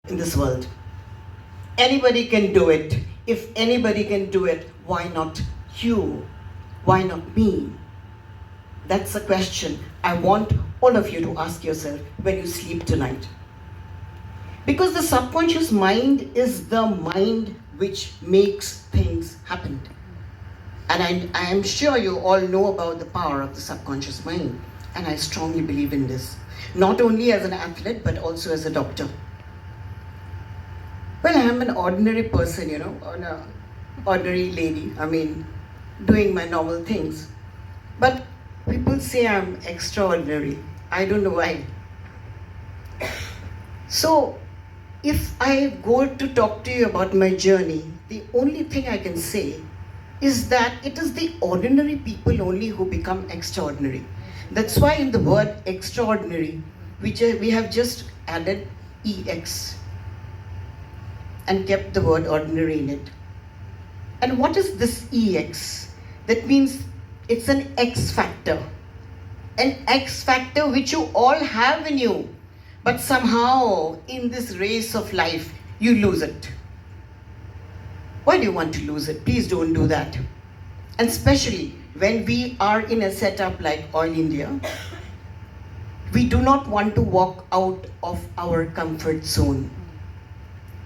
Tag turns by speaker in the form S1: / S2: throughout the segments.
S1: in this world. Anybody can do it. If anybody can do it, why not you? Why not me? That's the question I want all of you to ask yourself when you sleep tonight. Because the subconscious mind is the mind which makes things happen. And I am sure you all know about the power of the subconscious mind. And I strongly believe in this. Not only as an athlete, but also as a doctor. Well, I am an ordinary person, an ordinary lady. Doing my normal things. But people say I'm extraordinary. I don't know why. So, if I go to talk to you about my journey, the only thing I can say is that it is the ordinary people only who become extraordinary. That's why in the word extraordinary, we have just added EX and kept the word ordinary in it. And what is this EX? That means it's an X factor. An X factor which you all have in you. But somehow, in this race of life, you lose it. Why do you want to lose it? Please don't do that. And especially when we are in a setup like Oil India, we do not want to walk out of our comfort zone.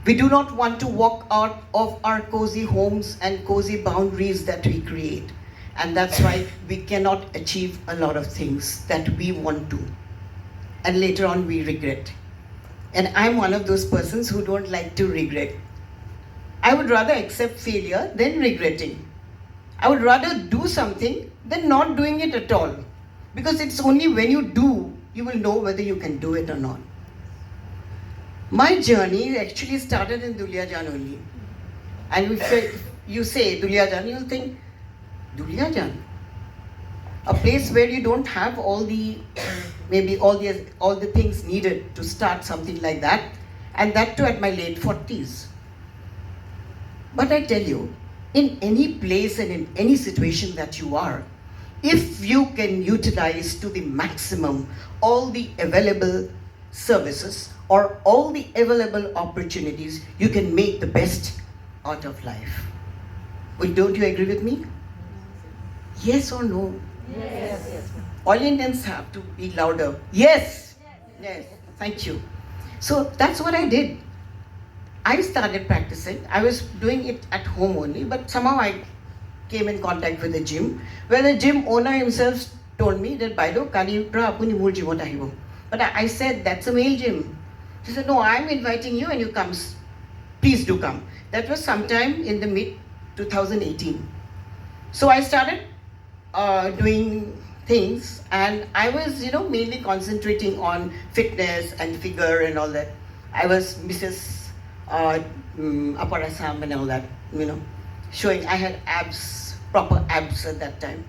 S1: We do not want to walk out of our cozy homes and cozy boundaries that we create. And that's why we cannot achieve a lot of things that we want to. And later on we regret. And I'm one of those persons who don't like to regret. I would rather accept failure than regretting. I would rather do something than not doing it at all. Because it's only when you do, you will know whether you can do it or not. My journey actually started in Duliajan only. And if you say Duliajan, you'll think, Duliajan? A place where you don't have all the things needed to start something like that, and that too at my late 40s. But I tell you, in any place and in any situation that you are, if you can utilize to the maximum all the available services or all the available opportunities, you can make the best out of life. Well, don't you agree with me? Yes or no?
S2: Yes.
S1: All Indians have to be louder. Yes. Yes. Thank you. So that's what I did. I started practicing. I was doing it at home only, but somehow I came in contact with the gym, where the gym owner himself told me that, Baido, Kalipra apuni moor jimot ahibo. But I said, that's a male gym. He said, no, I'm inviting you and you come. Please do come. That was sometime in the mid-2018. So I started doing things, and I was, mainly concentrating on fitness and figure and all that. I was Mrs. Upper Assam and all that, showing I had abs, proper abs at that time.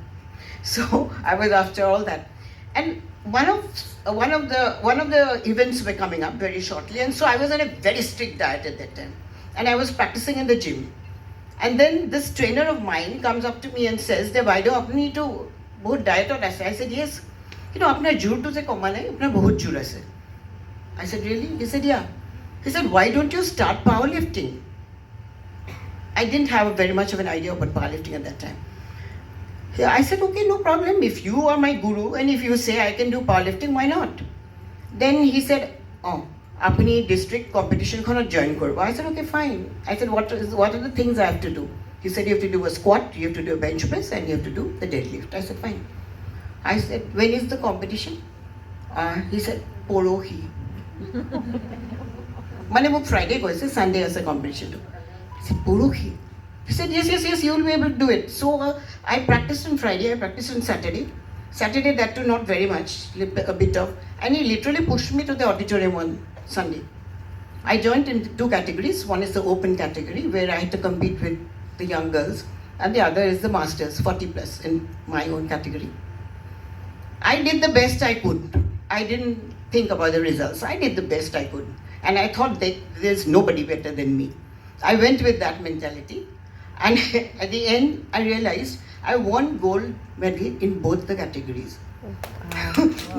S1: So I was after all that. And one of the events were coming up very shortly, and so I was on a very strict diet at that time. And I was practicing in the gym. And then this trainer of mine comes up to me and says, why do you need to diet or ऐसे? I said, yes. अपना जूर तो से कमा नहीं, अपना बहुत जूर ऐसे. I said, really? He said, yeah. He said, why don't you start powerlifting? I didn't have very much of an idea about powerlifting at that time. I said, okay, no problem. If you are my guru and if you say I can do powerlifting, why not? Then he said, oh, apni district competition khana join korbo. I said, okay, fine. I said, what are the things I have to do? He said, you have to do a squat, you have to do a bench press, and you have to do the deadlift. I said, fine. I said, when is the competition? He said, Porohi. Mane Friday ko Sunday as a competition. I said, Porohi. He said, yes, you will be able to do it. So I practiced on Friday, I practiced on Saturday. Saturday, that too not very much, a bit of. And he literally pushed me to the auditorium on Sunday. I joined in two categories. One is the open category, where I had to compete with the young girls. And the other is the masters, 40 plus, in my own category. I did the best I could. I didn't think about the results. I did the best I could. And I thought that there's nobody better than me. I went with that mentality. And at the end, I realized I won gold medal in both the categories.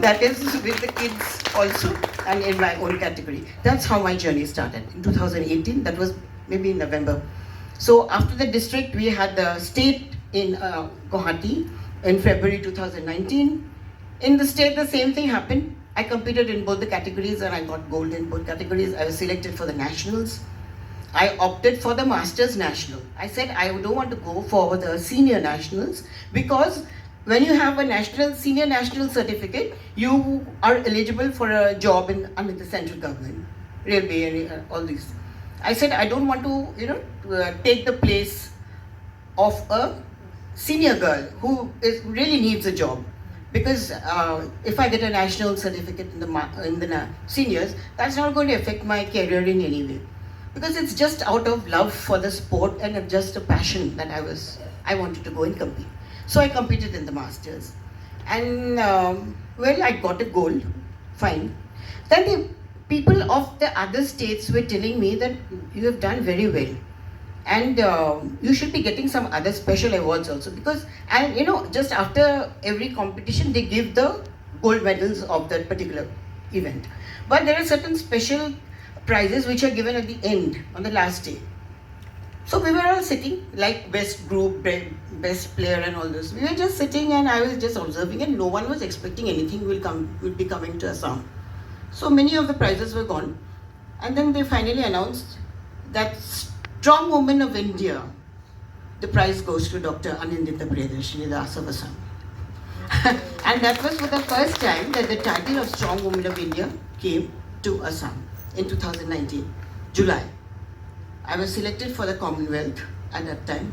S1: That is with the kids also and in my own category. That's how my journey started in 2018. That was maybe in November. So after the district, we had the state in Guwahati in February 2019. In the state, the same thing happened. I competed in both the categories and I got gold in both categories. I was selected for the nationals. I opted for the Masters National. I said I don't want to go for the senior nationals because when you have a senior national certificate, you are eligible for a job under the central government, railway, and all these. I said I don't want to, take the place of a senior girl who really needs a job. Because if I get a national certificate in the seniors, that's not going to affect my career in any way. Because it's just out of love for the sport and just a passion that I wanted to go and compete. So I competed in the Masters. And I got a gold, fine. Then the people of the other states were telling me that you have done very well. And you should be getting some other special awards also because, just after every competition, they give the gold medals of that particular event. But there are certain special prizes which are given at the end, on the last day. So we were all sitting, like best group, best player and all this. We were just sitting and I was just observing and no one was expecting anything will be coming to Assam. So many of the prizes were gone. And then they finally announced that Strong Woman of India, the prize goes to Dr.Anindita, of Assam. And that was for the first time that the title of Strong Woman of India came to Assam in 2019, July. I was selected for the Commonwealth at that time.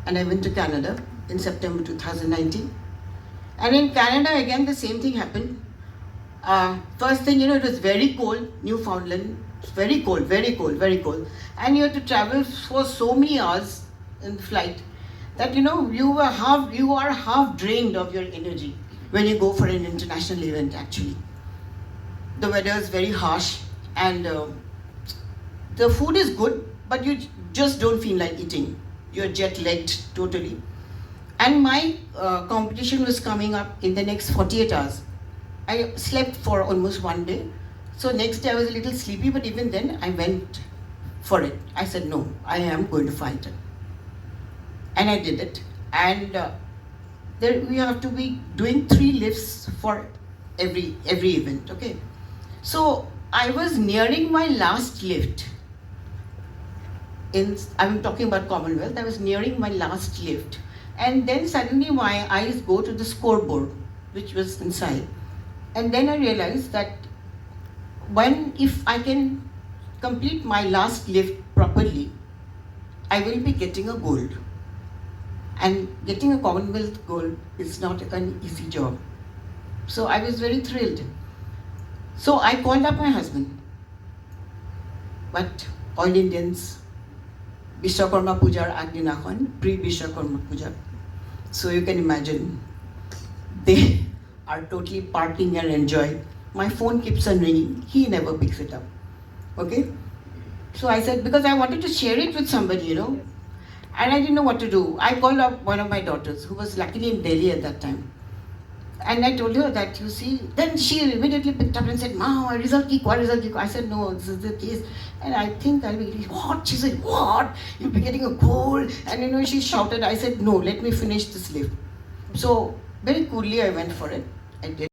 S1: And I went to Canada in September 2019. And in Canada, again, the same thing happened. First thing, it was very cold, Newfoundland. It's very cold, very cold, very cold. And you had to travel for so many hours in the flight that, you are half drained of your energy when you go for an international event, actually. The weather is very harsh and the food is good, but you just don't feel like eating. You're jet-lagged totally. And my competition was coming up in the next 48 hours. I slept for almost one day. So next day I was a little sleepy, but even then I went for it. I said, no, I am going to fight it. And I did it. And there we have to be doing 3 lifts for every event, okay? So I was nearing my last lift. I'm talking about Commonwealth. I was nearing my last lift. And then suddenly my eyes go to the scoreboard, which was inside. And then I realized that if I can complete my last lift properly, I will be getting a gold. And getting a Commonwealth gold is not an easy job. So I was very thrilled. So I called up my husband. But all Indians, Vishwakarma Pujar Agdinakon, pre-Vishwakarma Puja. So you can imagine, they are totally partying and enjoying. My phone keeps on ringing. He never picks it up. Okay? So I said, because I wanted to share it with somebody, and I didn't know what to do. I called up one of my daughters, who was luckily in Delhi at that time. And I told her that, then she immediately picked up and said, Ma, result ki kwa, result ki kwa. I said, no, this is the case. And I think I'll be getting, what? She said, what? You'll be getting a gold. And she shouted. I said, no, let me finish this lift. So very coolly I went for it. I did.